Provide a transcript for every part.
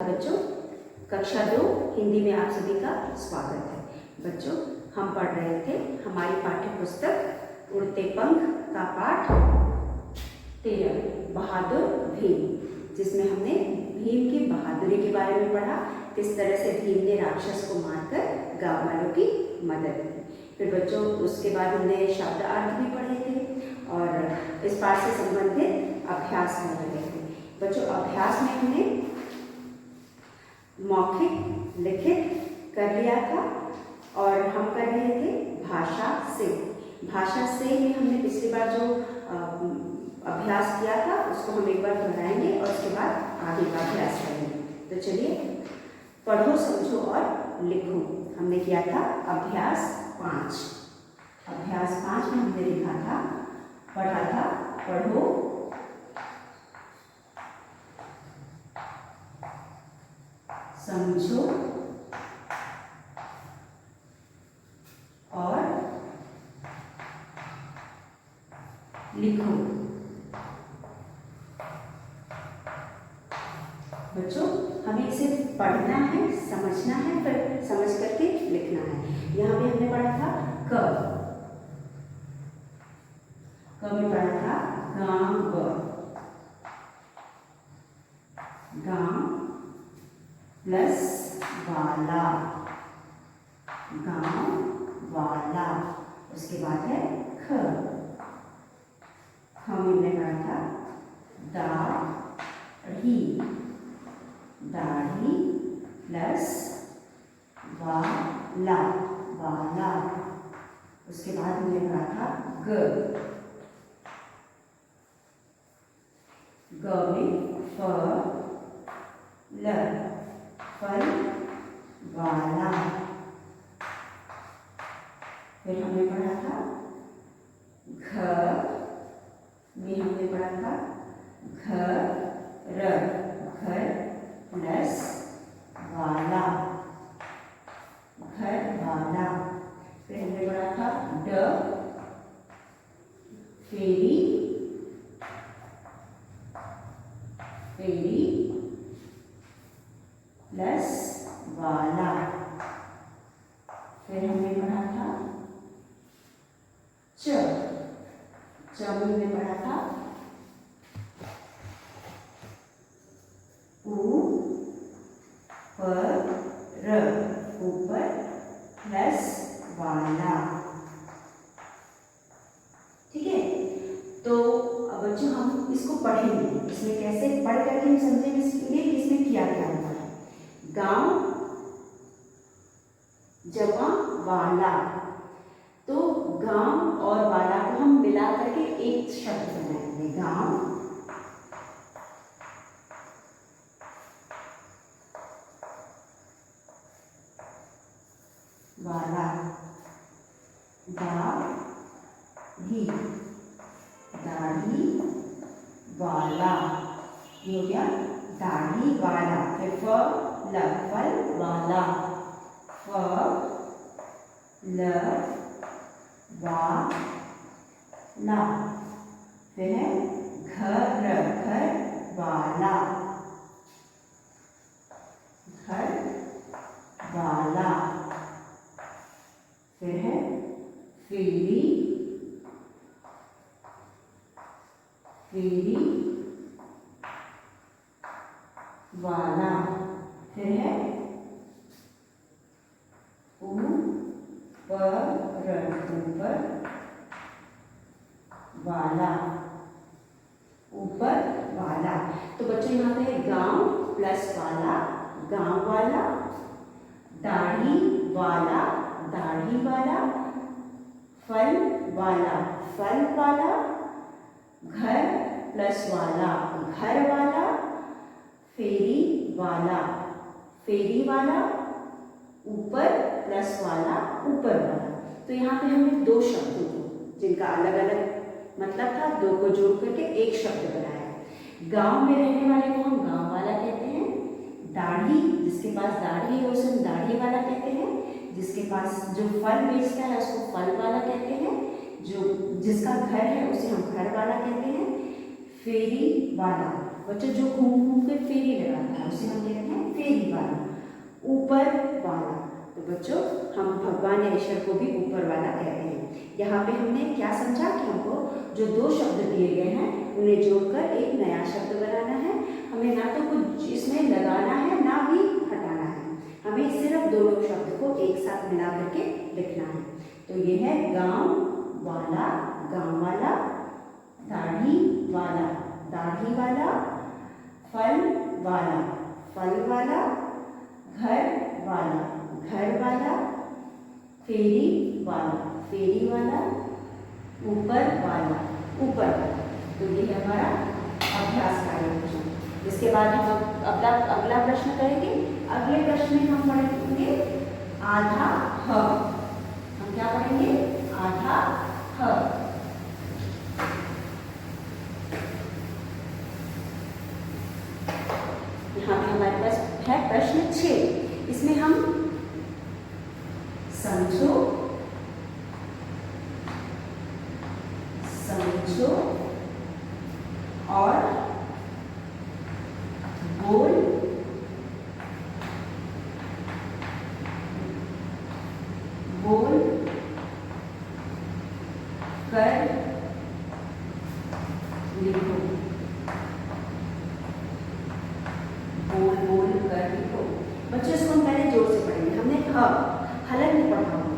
बच्चों, कक्षा 2 हिंदी में आप सभी का स्वागत है। बच्चों, हम पढ़ रहे थे हमारी पाठ्य पुस्तक उड़ते पंख का पाठ 13 बहादुर भीम, जिसमें हमने भीम की बहादुरी के बारे में पढ़ा, किस तरह से भीम ने राक्षस को मारकर गांव वालों की मदद की। फिर बच्चों उसके बाद हमने शब्द अर्थ भी पढ़े थे और इस पाठ से संबंधित अभ्यास कर रहे थे। बच्चों, अभ्यास में हमने मौखिक लिखित कर लिया था और हम कर रहे थे भाषा से। भाषा से में हमने पिछली बार जो अभ्यास किया था उसको हम एक बार दोहराएंगे और उसके बाद आगे का अभ्यास करेंगे। तो चलिए, पढ़ो, समझो और लिखो हमने किया था अभ्यास 5। अभ्यास 5 में हमने लिखा था, पढ़ा था, पढ़ो, समझो और लिखो। बच्चों, हमें इसे पढ़ना है, समझना है, फिर समझ करके लिखना है। यहाँ पे हमने पढ़ा था क में पढ़ा था गांव, गांव प्लस वाला, गांव वाला। उसके बाद है ख में हमने पढ़ा था दाढ़ी, दाढ़ी प्लस वाला, वाला। उसके बाद हमने पढ़ा था ग में फल, फल वाला। फिर हमने पढ़ा था घर में हमने पढ़ा था घर, घर प्लस वाला, घर वाला। फिर हमने पढ़ा था फेरी, फेरी प्लस वाला। फिर हमने पढ़ा था च में हमने पढ़ा था ऊपर प्लस वाला। ठीक है, तो अब बच्चों हम इसको पढ़ेंगे, इसमें कैसे पढ़ करके हम समझेंगे कि इसमें किया क्या होता है। गांव जमा वाला, तो गांव और वाला को हम मिला करके एक शब्द बनाएंगे, गांव वाला। दाढ़ी, दाढ़ी वाला, ये हो गया दाढ़ी वाला। फिर फल वाला, फल वाला। फिर है घर वाला, घर वाला। फिर है फेरी, फेरी वाला। फिर है ऊपर वाला, ऊपर वाला। तो बच्चों यहाँ पे गांव प्लस वाला, गांव वाला, दाढ़ी वाला, दाढ़ी वाला, फल वाला, फल वाला, घर प्लस वाला, घर वाला, फेरी वाला, फेरी वाला, ऊपर प्लस वाला, ऊपर वाला। तो यहाँ पे हमने दो शब्दों को, जिनका अलग अलग मतलब था, दो को जोड़ करके एक शब्द बनाया। गांव में रहने वाले को हम गांव वाला कहते हैं, दाढ़ी जिसके पास दाढ़ी है उसे हम दाढ़ी वाला कहते हैं, जिसके पास जो फल बेचता है उसको फल वाला कहते हैं, जो जिसका घर है उसे हम घर वाला कहते हैं। फेरी वाला, बच्चों जो घूम घूम के फेरी लगाता है उसे हम कहते हैं फेरी ऊपर वाला। तो बच्चों हम भगवान या ईश्वर को भी ऊपर वाला कहते हैं। यहाँ पे हमने क्या समझा कि हमको जो दो शब्द दिए गए हैं उन्हें जोड़कर एक नया शब्द बनाना है। हमें ना तो कुछ इसमें लगाना है ना ही हटाना है, हमें सिर्फ दोनों शब्द को एक साथ मिला करके लिखना है। तो ये है गांव वाला, गांव वाला, दाढ़ी वाला, दाढ़ी वाला, फल वाला, फल वाला, घर वाला, घर वाला, फेरी वाला, फेरी वाला, ऊपर वाला, ऊपर वाला। तो ये है हमारा अभ्यास कार्य प्रश्न। इसके बाद हम अगला प्रश्न करेंगे। अगले प्रश्न में हम पढ़ेंगे आधा ह। हम क्या पढ़ेंगे? आधा ह। यहाँ पे हमारे पास है प्रश्न 6। इसमें हम समझो, समझो और बोल, बोल कर लिखो, बोल बोल कर लिखो। बच्चों इसको हम पहले जोर से पढ़ेंगे। हमने हलन में पढ़ा हुआ।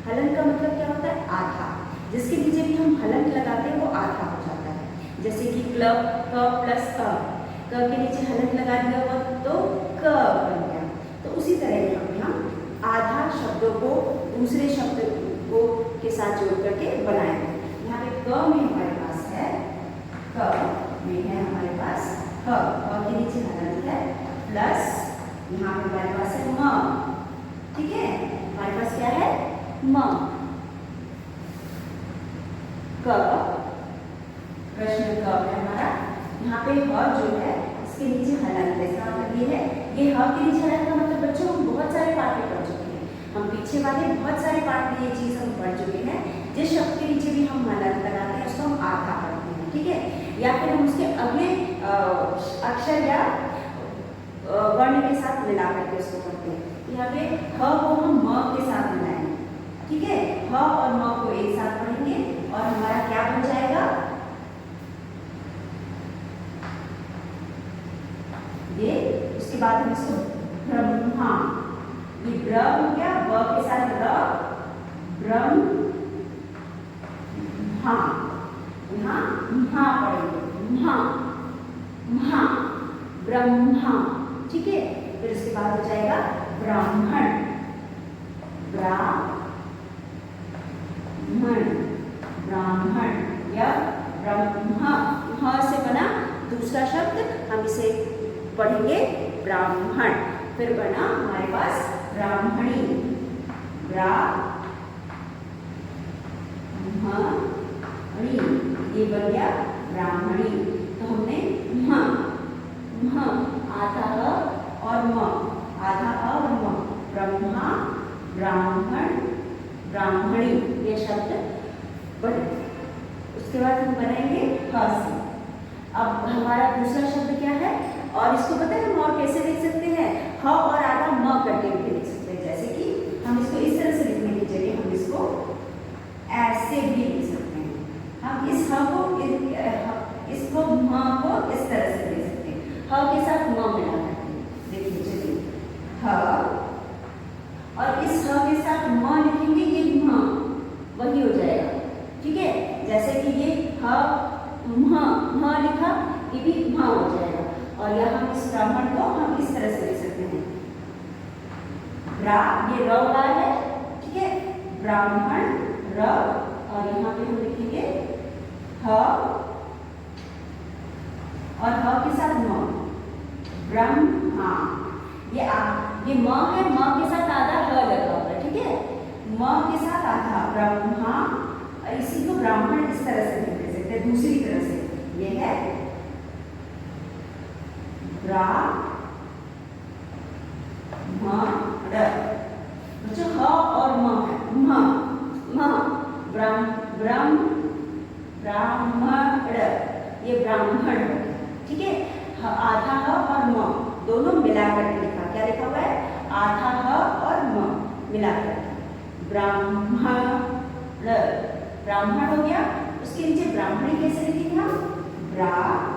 हलन का मतलब क्या होता है? आधा। जिसके नीचे भी हम हलन लगाते हैं वो आधा हो जाता है। जैसे कि क्लब, क प्लस क के नीचे हलन लगा दिया हुआ तो क बन गया। तो उसी तरह हम आधा शब्दों को दूसरे शब्द को के साथ जोड़ करके बनाएंगे। यहाँ पे क में हमारे पास है, क में है हमारे पास ह के नीचे हलन है, प्लस यहाँ पे हमारे पास है म। ठीक है, हमारे पास क्या है? म। क, प्रश्न क है हमारा। यहाँ पे ह जो है इसके नीचे हलन है। इसका मतलब ये है, ये ह के नीचे हलन का मतलब बच्चों हम बहुत सारे पाठ में पढ़ चुके हैं। हम पीछे वाले बहुत सारे पाठ में ये चीज हम पढ़ चुके हैं। जिस शब्द के नीचे भी हम हलन लगाते हैं उसको हम आधा पढ़ते हैं। ठीक है, या फिर हम उसके अगले अक्षर या वर्ण के साथ मिला करके उसको पढ़ते हैं। यहाँ पे ह को हम म के साथ मिलाएंगे। ठीक है, ह और म को एक साथ पढ़ेंगे और हमारा क्या बन जाएगा? ये। उसके बाद हम इसको ब्रह्मा, ये ब्र हो गया, ब के साथ र, ब्रह्म हा। यहाँ महा पढ़ेंगे, महा, महा, ब्रह्मा। ठीक है, फिर उसके बाद हो जाएगा ब्राह्मण, ब्राह्मण, ब्राह्मण या ब्रह्मा। ह से बना दूसरा शब्द हम इसे पढ़ेंगे ब्राह्मण। फिर बना हमारे पास ब्राह्मणी, ब्राह्मणी, ये बन गया ब्राह्मणी। तो हमने आधा अ और म, आधा अ और म, ब्रह्मा, ब्राह्मण, ब्राह्मणी ये शब्द बने। उसके बाद हम बनाएंगे ह से। अब हमारा दूसरा शब्द क्या है? और इसको पता है हम और कैसे लिख सकते हैं? ह और आधा म करके भी लिख सकते हैं। जैसे कि हम इसको इस तरह से लिखने की जगह हम इसको ऐसे भी लिख सकते हैं। हम इस ह को इसको म को इस तरह से लिख सकते हैं, ह के साथ म मिला करके। देखिए चलिए, ह और इस ह के साथ म लिखेंगे, ये म वही हो जाएगा। ठीक है, जैसे कि ये ह म लिखा, ये भी म हो जाएगा। और यहाँ हम इस ब्राह्मण को हम इस तरह से लिख सकते हैं, ये र वाला है। ठीक है, ब्राह्मण र, और यहाँ पे हम लिखेंगे ह और ह के साथ म, ब्रह्मा। ये म है, म के साथ आधा ह लगा हुआ है। ठीक है, म के साथ आधा ब्रह्मा। इसी को ब्राह्मण इस तरह से लिख सकते हैं, दूसरी तरह से। ये है ब्राह्मण। बच्चों ह और म है, ब्राह्मण, ये ब्राह्मण। ठीक है, आधा ह और म दोनों मिलाकर लिखा। क्या लिखा हुआ है? आधा ह और म मिलाकर ब्राह्मण, ब्राह्मण हो गया। उसके नीचे ब्राह्मणी कैसे लिखेंगे हम? ब्राह्मणी,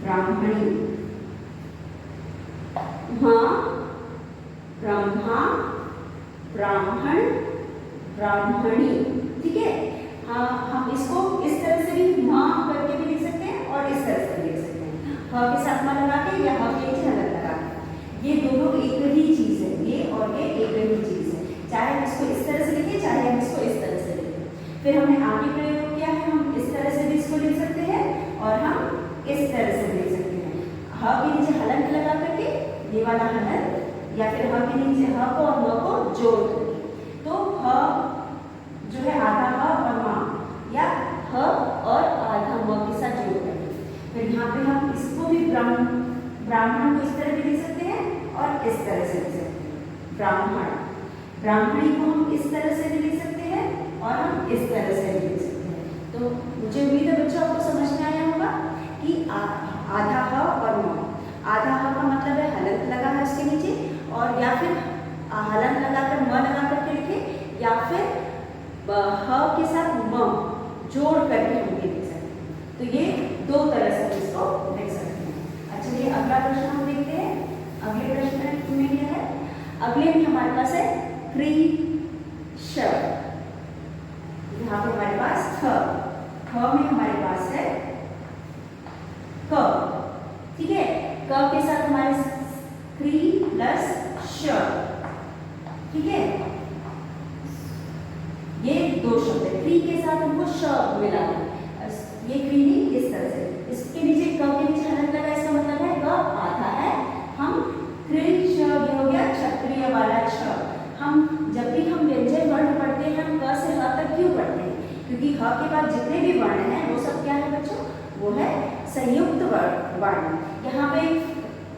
ब्राह्मणी, ब्रह्मा, ब्राह्मण, ब्राह्मणी। ठीक है, हाँ हम इसको इस तरह से भी माँ करके भी लिख सकते हैं और इस तरह से भी लिख सकते हैं, ह के साथ माँ लगा के या ह के नीचे हलक लगा के। ये दोनों एक ही चीज है, ये और ये एक ही चीज है, चाहे हम इसको इस तरह से लिखें चाहे हम इसको इस तरह से लिखें। फिर हमने आगे प्रयोग किया है, हम इस तरह से भी इसको लिख सकते हैं और हम इस तरह से लिख सकते हैं। ह के नीचे हलक लगा करके, ये वाला हलक, या फिर ह के नीचे ह को और म को जोड़ करके। तो ह जो है आधा ह और म, या ह और आधा म के साथ जोड़ करके। फिर यहाँ पे हम इसको भी ब्राह्मण को इस तरह भी लिख सकते हैं और इस तरह से लिख सकते हैं। ब्राह्मण, ब्राह्मणी को हम इस तरह से भी लिख सकते हैं और हम इस तरह से भी लिख सकते हैं। तो मुझे उम्मीद है बच्चों आपको समझ में आया होगा कि आधा ह और म। आधा ह का मतलब है हलंत लगा है उसके नीचे, और या फिर हलंत लगाकर म लगा करके लिखे, या फिर ह के साथ म जोड़ करके हम ये लिख सकते हैं। तो ये दो तरह से इसको लिख सकते हैं। अच्छा, ये अगला प्रश्न हम देखते हैं। अगले प्रश्न में क्या है? अगले में हमारे पास है क्री श। यहाँ पे हमारे पास थ में हमारे पास है क। ठीक है, क के साथ हमारे क्री प्लस श। ठीक है, ये दो शब्द है, क्री के साथ हमको श मिला है। ये क्री नहीं, इस तरह से इसके नीचे क के नीचे हलक लगा, इसका मतलब है क आधा है। हम क्री श, ये हो गया क्षत्रिय वाला छ। हम जब भी हम व्यंजन वर्ण पढ़ते हैं, हम क से ह तक क्यों पढ़ते हैं? क्योंकि ह के बाद जितने भी वर्ण हैं वो सब क्या है बच्चों? वो है संयुक्त वर्ण। यहाँ पे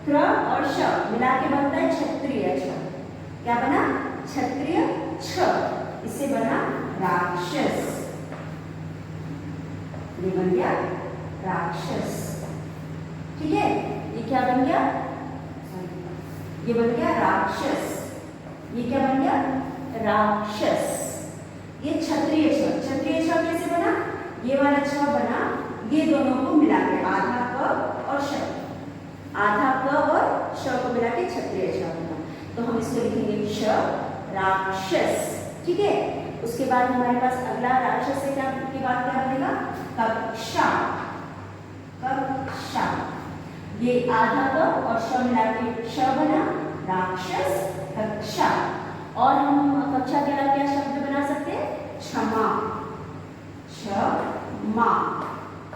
क्र और श मिला के बनता है क्षत्रिय छ। क्या बना? क्षत्रिय छ। इससे बना राक्षस। ये बन गया राक्षस। ठीक है, ये क्या बन गया? ये बन गया राक्षस। ये क्या बन गया? राक्षस। ये क्षत्रिय छ। क्षत्रिय छ कैसे बना? ये वाला छ बना, ये दोनों को मिला के आधा क और श, आधा क और श को मिला के क्षत्रिय छ बना। तो हम इसको लिखेंगे श, राक्षस। ठीक है, उसके बाद हमारे पास अगला राक्षस से क्या के बाद क्या बनेगा? कक्षा। कक्षा, ये आधा क और श मिला के श बना, राक्षस कक्षा। और हम कक्षा के अलावा क्या शब्द बना सकते हैं? क्षमा। क्षमा,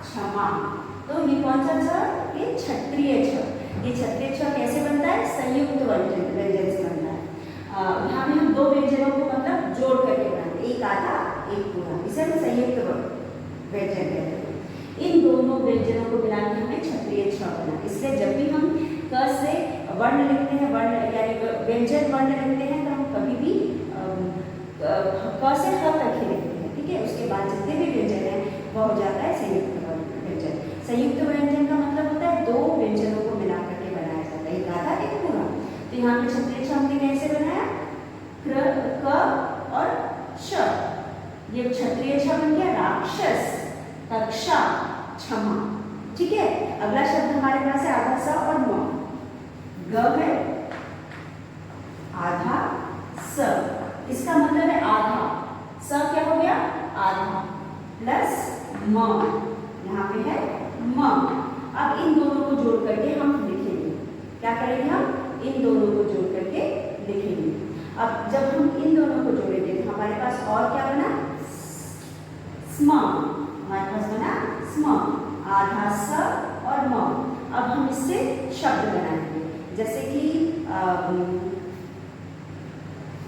क्षमा। तो ये कौन सा छ? ये क्षत्रिय छ। ये क्षत्रिय छ कैसे बनता है? संयुक्त व्यंजन से बनता है। यहाँ पे हम दो व्यंजनों को मतलब जोड़ करके बनाते हैं, एक आधा एक पूरा, इसे हम संयुक्त व्यंजन कहते हैं। इन दोनों व्यंजनों को मिला के हमें क्षत्रिय छ बना। इसलिए जब भी हम क से वर्ण लिखते हैं, वर्ण यानी व्यंजन वर्ण लिखते हैं, तो हम कभी भी क से ह तक ही लिखते हैं। ठीक है, उसके बाद जितने भी व्यंजन हैं वह हो जाता है संयुक्त व्यंजन। संयुक्त व्यंजन का मतलब होता है दो व्यंजनों को मिला करके बनाया जाता है, एक आधा एक पूरा। तो यहाँ पे क्षत्रिय छ हमने कैसे बनाया? क और श। ये क्षत्रिय छ बन गया राक्षस, कक्षा, क्षमा। ठीक है, अगला शब्द हमारे पास है आधा स और म। ग है आधा स, इसका मतलब है आधा। स क्या हो गया? आधा प्लस म, यहाँ पे है म। अब इन दोनों को जोड़ करके हम लिखेंगे। क्या करेंगे? हम इन दोनों को जोड़ करके लिखेंगे। अब जब हम इन दोनों को जोड़ेंगे तो हमारे पास और क्या बना? स्म। हमारे पास बना स्म, आधा स और म। अब हम इससे शब्द बनाएंगे, जैसे कि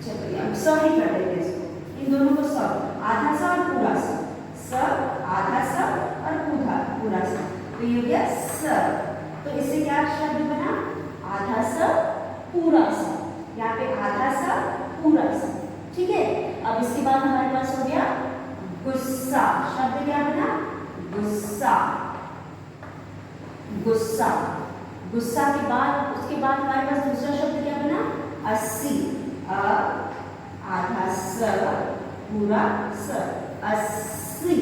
चलिए हम स ही कर देते हैं इसको, इन दोनों को स, आधा स और पूरा स, स आधा स और पूरा स, तो ये हो गया स। तो इससे क्या शब्द बना? आधा स पूरा स। यहाँ पे आधा स पूरा स। ठीक है, अब इसके बाद हमारे पास हो गया गुस्सा। शब्द क्या बना? गुस्सा। गुस्सा। गुस्सा के बाद उसके बाद हमारे पास दूसरा शब्द क्या बना? 80। आधा स पूरा स 80।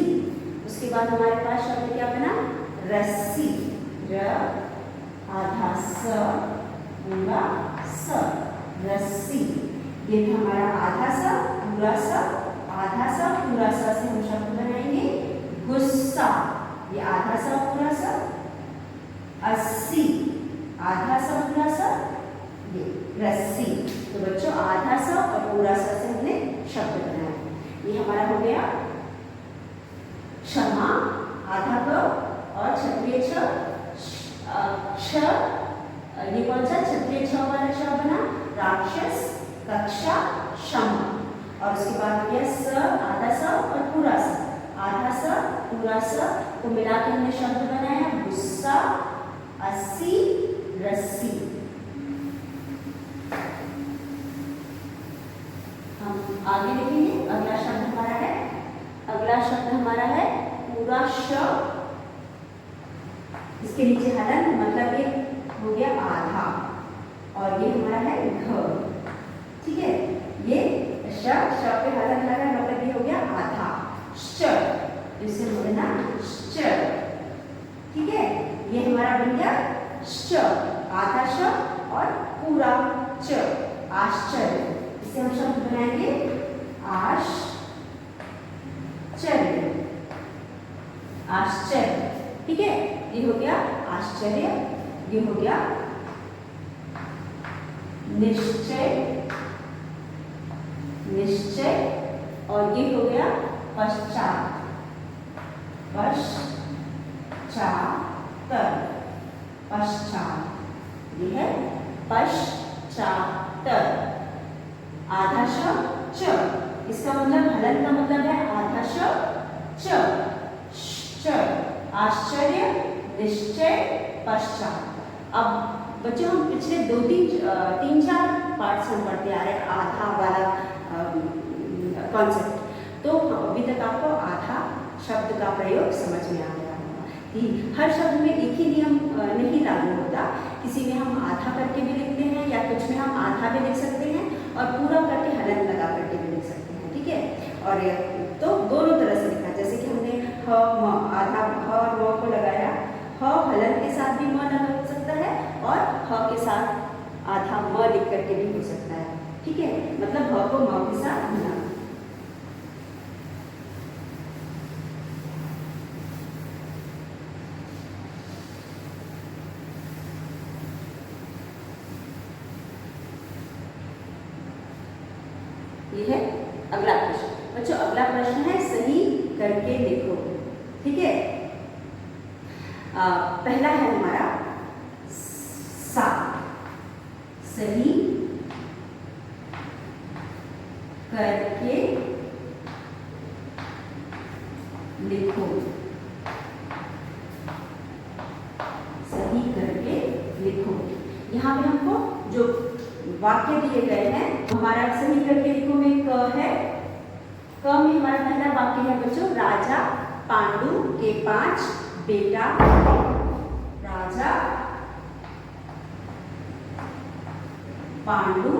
उसके बाद हमारे पास शब्द क्या बना? रस्सी। र आधा स पूरा स रस्सी। ये था हमारा आधा सा पूरा सा। आधा सा पूरा सा से हम शब्द बनाएंगे गुस्सा। ये आधा सा पूरा सा 80। आधा सा पूरा सा ये रस्सी। तो बच्चों आधा सा और पूरा सा से हमने शब्द बनाया। ये हमारा हो गया क्षमा आधा क और क्षत्रिय छ। ये कौन सा क्षत्रिय छ वाला श बना? राक्षस कक्षा क्षमा। और उसके बाद हो गया स आधा स और पूरा स। आधा स पूरा स को मिला के हमने शब्द बनाया गुस्सा 80 रस्सी। हम आगे लिखेंगे। अगला शब्द हमारा है पूरा श। इसके नीचे हलन मतलब ये हो गया आधा और ये हमारा है घ। ठीक है, ये श पे हलन लगा मतलब ये हो गया आधा। श इसे बोलना श। ठीक है, ये हमारा बन गया श आधा श और पूरा च आश्चर्य। इसे हम शब्द बनाएंगे आश्चर्य। ठीक है, ये हो गया आश्चर्य। ये हो गया निश्चय और ये हो गया पश्चात। ये है पश्चात। आधा श च। इसका मतलब हलन का मतलब है आधा श च। आश्चर्य निश्चय पश्चात। अब बच्चों हम पिछले 3-4 पार्ट्स हम पढ़ते आ रहे हैं आधा वाला कॉन्सेप्ट। तो अभी तक आपको आधा शब्द का प्रयोग समझ में आ गया होगा कि हर शब्द में एक ही नियम नहीं लागू होता। किसी में हम आधा करके भी लिखते हैं या कुछ में हम आधा भी लिख सकते हैं और पूरा करके हलन लगा करके भी लिख सकते हैं। ठीक है, और तो दोनों तरह से लिखा। जैसे कि हमने ह म आधा ह और म को लगाया। ह हलन के साथ भी म लग सकता है और ह के साथ आधा म लिख करके भी हो सकता है। ठीक है, मतलब ह को म के साथ मिला। ये है अगला प्रश्न। बच्चों अगला प्रश्न है सही करके लिखो। ठीक है, पहला है हमारा सा। सही करके लिखो। सही करके लिखो। यहाँ पे हमको जो वाक्य दिए गए हैं हमारा सही करके लिखो में क है। क में हमारा पहला वाक्य है बच्चों राजा पांडु के 5 बेटा। राजा पांडु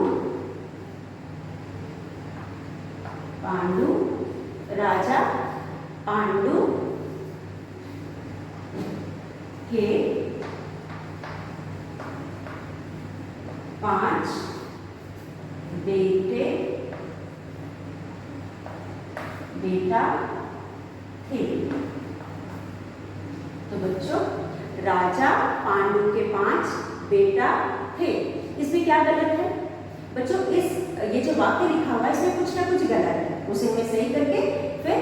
राजा पांडु के 5 बेटा थे। तो बच्चों राजा पांडु के 5 बेटा थे। इसमें क्या गलत है बच्चों? ये जो वाक्य लिखा हुआ है इसमें कुछ ना कुछ गलत है। उसे हमें सही करके फिर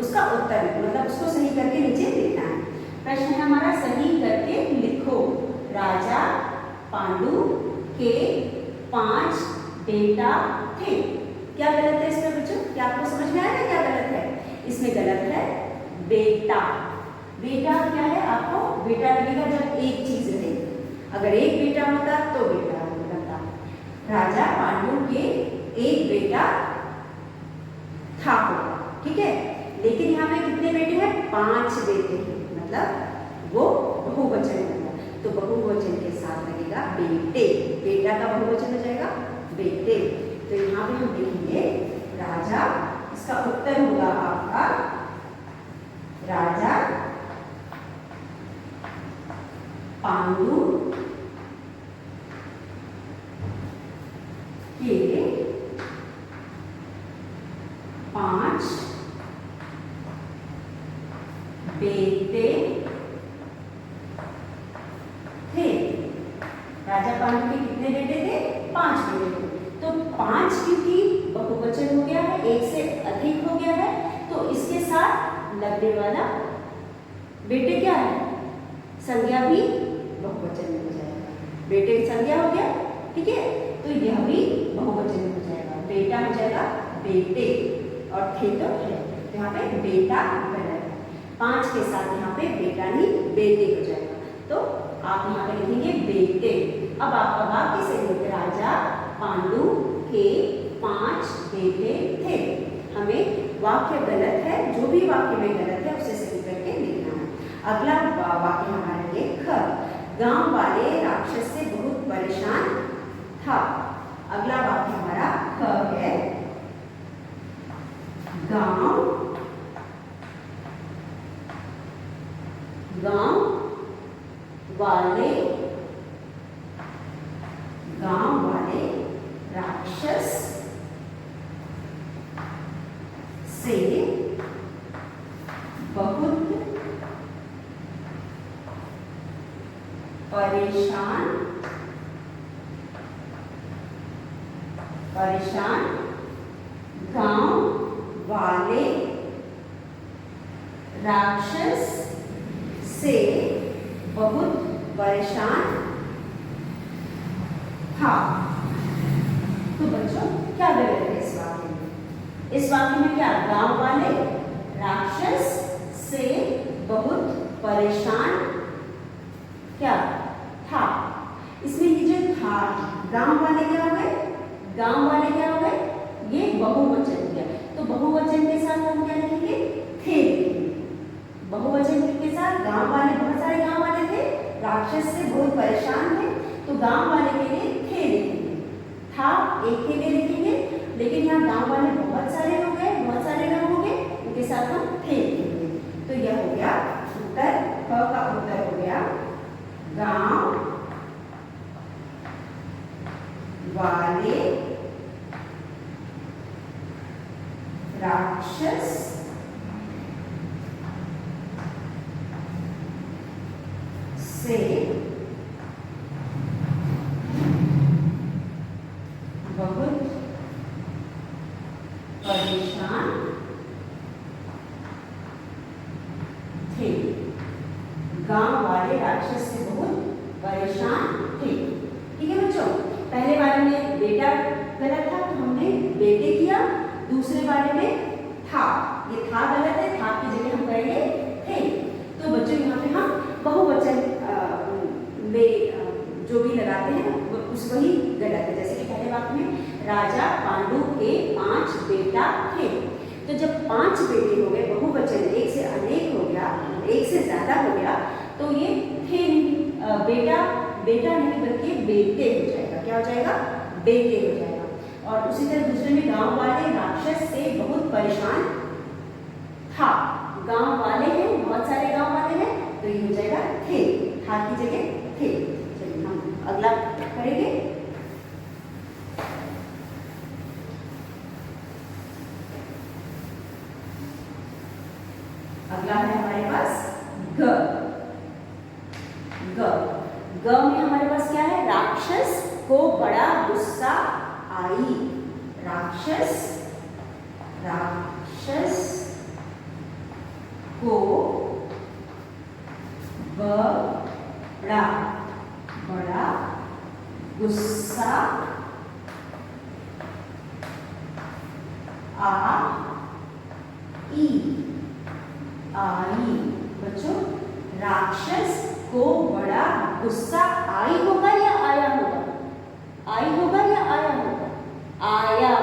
उसका उत्तर मतलब उसको सही करके नीचे लिखना है। प्रश्न है हमारा सही करके लिखो। राजा पांडु के 5 बेटा थे। क्या गलत है इसमें बच्चों? क्या आपको समझ में आया क्या गलत है? इसमें गलत है बेटा। बेटा क्या है? आपको बेटा लगेगा जब एक चीज रहे। अगर एक बेटा होता तो बेटा बनता। राजा पांडु के एक बेटा था होगा। ठीक है, लेकिन यहाँ पे कितने बेटे हैं? 5 बेटे हैं, मतलब वो बहुवचन है। राजा, इसका उत्तर होगा आपका राजा पांडु के 5 बेटे थे। राजा पांडु के कितने बेटे थे? 5 बेटे थे। तो 5 क्योंकि बहुवचन हो गया है, एक से अधिक हो गया है, तो इसके साथ लगने वाला बेटे क्या है? संज्ञा भी बहुवचन में हो जाएगा। बेटे की संज्ञा हो गया, ठीक है, तो यह भी बहुवचन में हो जाएगा। बेटा हो जाएगा बेटे और थे तो है, तो यहाँ पे बेटा गलत है। 5 के साथ यहाँ पे बेटा नहीं बेटे हो जाएगा, तो आप यहाँ पे लिखेंगे बेटे। अब आपका वाक्य सही होगा, राजा पांडु के 5 बेटे थे। हमें वाक्य गलत है, जो भी वाक्य में गलत है उसे सही करके लिखना है। अगला वाक्य हमारे लिए ख, गांव वाले राक्षस से बहुत परेशान था। अगला वाक्य हमारा ख है, गांव वाले राक्षस से बहुत परेशान गांव वाले राक्षस से बहुत परेशान था। तो बच्चों क्या गलत है इस वाक्य में? इस वाक्य में क्या, गांव वाले राक्षस से बहुत परेशान क्या था? इसमें ये जो था, गांव वाले क्या हो गए? गांव वाले क्या हो गए? ये बहुवचन हो गया, तो बहुवचन के साथ हम क्या लिखेंगे? थे। बहुवचन के साथ गांव वाले, बहुत सारे गांव वाले थे, राक्षस से बहुत परेशान थे, तो गांव वाले के लिए थे लिखेंगे, था एक के लिए लिखेंगे, लेकिन यहाँ गांव वाले बहुत सारे हो गए, बहुत सारे गांव हो गए, उनके साथ हम थे लिखेंगे। तो यह हो गया उत्तर, ख का उत्तर हो गया गांव वाले राक्षस से बहुत परेशान थे। गांव वाले राक्षस से बहुत परेशान थे। ठीक है बच्चों, पहले वाले में बेटा गलत था तो हमने बेटे किया, दूसरे वाले में था, ये था गलत है, था की जगह हम करेंगे थे। तो बच्चों यहाँ पे हम बहुवचन में जो भी लगाते हैं उस वही गलत है। जैसे कि पहले वाक्य में राजा पांडु के 5 बेटा थे, तो जब 5 बेटे हो गए, बहुवचन एक से अनेक हो गया, एक से ज्यादा हो गया, तो ये थे नहीं, बेटा नहीं बल्कि बेटे हो जाएगा। क्या हो जाएगा? बेटे हो जाएगा। और उसी तरह दूसरे में गांव वाले राक्षस से बहुत परेशान था, गांव वाले हैं, बहुत सारे गांव वाले हैं, तो ये हो जाएगा थे, था की जगह थे। चलिए हम अगला करेंगे। अगला है हमारे पास ग। ग में हमारे पास क्या है? राक्षस को बड़ा गुस्सा आई। राक्षस को बड़ा गुस्सा आई। बच्चों, राक्षस को बड़ा गुस्सा आई होगा या आया होगा? आई होगा या आया होगा? आया,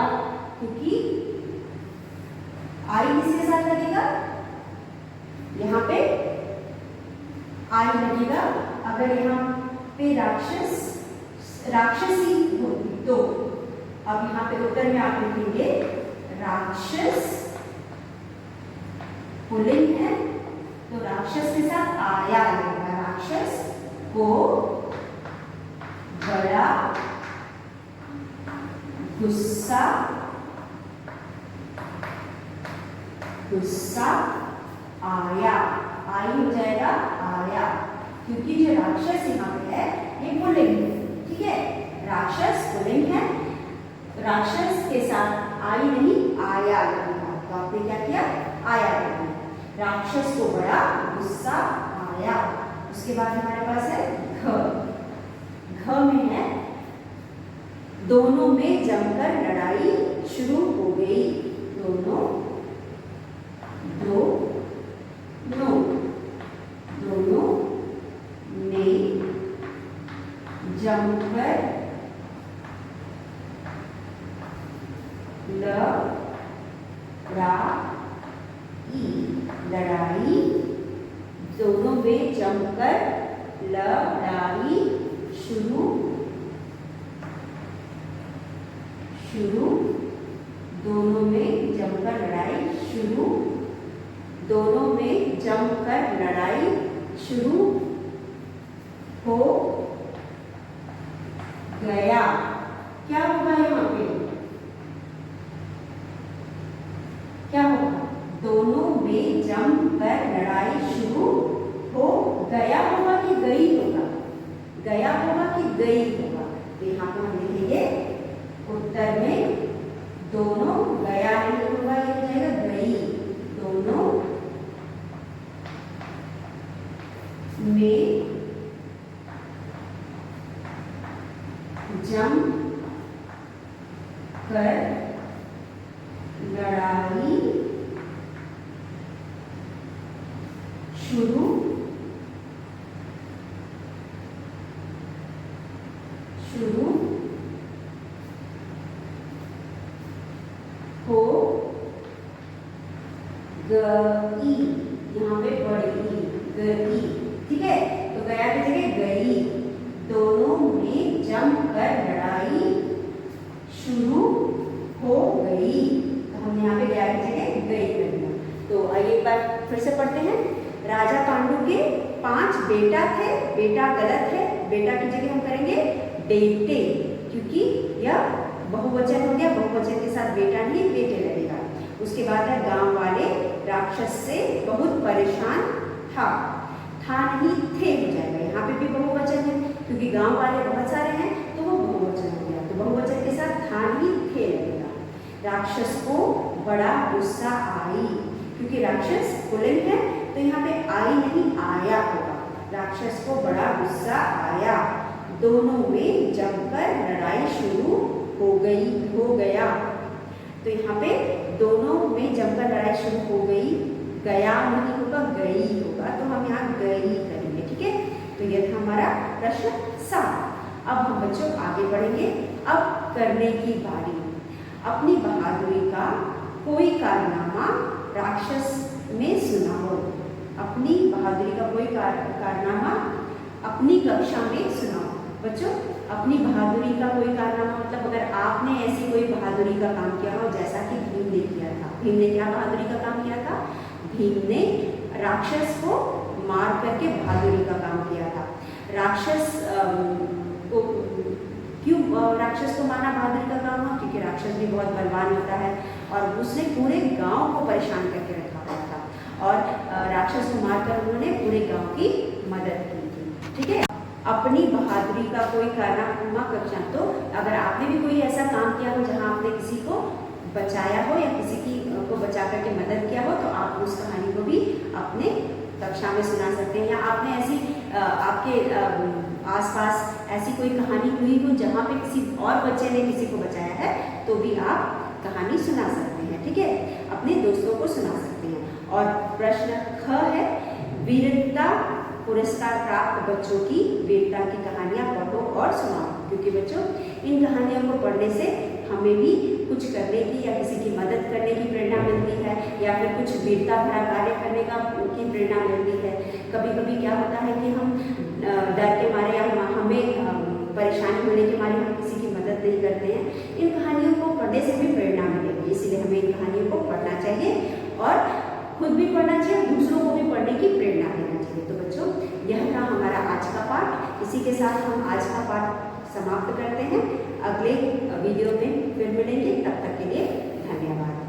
क्योंकि आई किसके साथ लगेगा? यहाँ पे आई लगेगा। अगर यहाँ पे राक्षसी होगी तो अब यहाँ पे उत्तर में आप लिखेंगे राक्षस पुल्लिंग है तो राक्षस के साथ आया लगेगा। राक्षस को बड़ा गुस्सा आया। आई हो जाएगा आया, क्योंकि जो राक्षस यहाँ पे है ये पुल्लिंग है। ठीक है, राक्षस पुल्लिंग है, राक्षस के साथ आई नहीं आया लगेगा। तो आपने क्या किया, आया लगेगा। राक्षस को बड़ा गुस्सा आया। उसके बाद हमारे पास है घ। घ में है दोनों में जमकर लड़ाई शुरू हो गई। दोनों में जमकर लड़ाई, दोनों में जमकर लड़ाई शुरू, दोनों में जमकर लड़ाई शुरू, दोनों में जमकर लड़ाई शुरू हो गया। क्या होगा यहाँ पे, क्या होगा, दोनों में जमकर लड़ाई शुरू हो गया होगा कि गई होगा, गया होगा कि गई होगा। तो यहाँ पे हम लिखेंगे उत्तर में दोनों, गया नहीं होगा, ये हो जाएगा गई। दोनों में जम कर लड़ाई शुरू हो गई। यहाँ पे बड़ी गई। ठीक है, तो गया की जगह गई। दोनों में जमकर लड़ाई शुरू हो गई। तो हमने यहाँ पे गया की जगह गई कर दिया। तो आइए एक बार फिर से पढ़ते हैं। राजा पांडु के 5 बेटा थे। बेटा गलत है, बेटा की जगह हम करेंगे बेटे, क्योंकि यह बहुवचन हो गया। बहुवचन के साथ बेटा नहीं बेटे लगेगा। उसके बाद है गांव वाले राक्षस से बहुत परेशान था नहीं थे हो जाएगा। यहाँ पे भी बहुवचन है, क्योंकि गांव वाले बहुत सारे हैं तो वो बहुवचन हो गया। तो बहुवचन के साथ था नहीं थे लगेगा। राक्षस को बड़ा गुस्सा आई, क्योंकि राक्षस पुल्लिंग है तो यहाँ पे आई नहीं आया होगा। राक्षस को बड़ा गुस्सा आया। दोनों में जमकर लड़ाई शुरू हो गया। तो यहाँ पे दोनों में जमकर लड़ाई शुरू हो गई, गया नहीं होगा, गई होगा। तो हम यहाँ गई करेंगे। ठीक है, तो यह था हमारा प्रश्न 7। अब हम बच्चों आगे बढ़ेंगे। अब करने की बारी। अपनी बहादुरी का कोई कारनामा राक्षस में सुनाओ। अपनी बहादुरी का कोई कारनामा अपनी कक्षा में सुनाओ। बच्चों, अपनी बहादुरी का कोई कारनामा मतलब अगर आपने ऐसी कोई बहादुरी का काम किया हो, जैसा कि भीम ने किया था। भीम ने क्या बहादुरी का काम किया था? भीम ने राक्षस को मार करके बहादुरी का काम किया था। राक्षस को क्यों राक्षस को मारना बहादुरी का काम हुआ? क्योंकि राक्षस भी बहुत बलवान होता है और उसने पूरे गांव को परेशान करके रखा हुआ था और राक्षस को मारकर उन्होंने पूरे गांव की मदद की थी। ठीक है, अपनी बहादुरी का कोई कारनामा कक्षा। तो अगर आपने भी कोई ऐसा काम किया हो जहां आपने किसी को बचाया हो या किसी की को बचा करके मदद किया हो, तो आप उस कहानी को भी अपने कक्षा में सुना सकते हैं। या आपने ऐसी आपके आसपास ऐसी कोई कहानी हुई हो जहाँ पे किसी और बच्चे ने किसी को बचाया है, तो भी आप कहानी सुना सकते हैं। ठीक है, अपने दोस्तों को सुना सकते हैं। और प्रश्न ख है, वीरता पुरस्कार प्राप्त बच्चों की वीरता की कहानियाँ पढ़ो और सुनाओ। क्योंकि बच्चों, इन कहानियों को पढ़ने से हमें भी कुछ करने की या किसी की मदद करने की प्रेरणा मिलती है, या फिर कुछ वीरता भरा कार्य करने की प्रेरणा मिलती है। कभी कभी क्या होता है कि हम डर के मारे या हमें परेशानी होने के मारे हम किसी की मदद नहीं करते हैं। इन कहानियों को पढ़ने से भी प्रेरणा मिलेगी, इसलिए हमें और खुद भी पढ़ना चाहिए और दूसरों को भी पढ़ने की प्रेरणा देना चाहिए। तो बच्चों, यह था हमारा आज का पाठ। इसी के साथ हम आज का पाठ समाप्त करते हैं। अगले वीडियो में फिर मिलेंगे, तब तक के लिए धन्यवाद।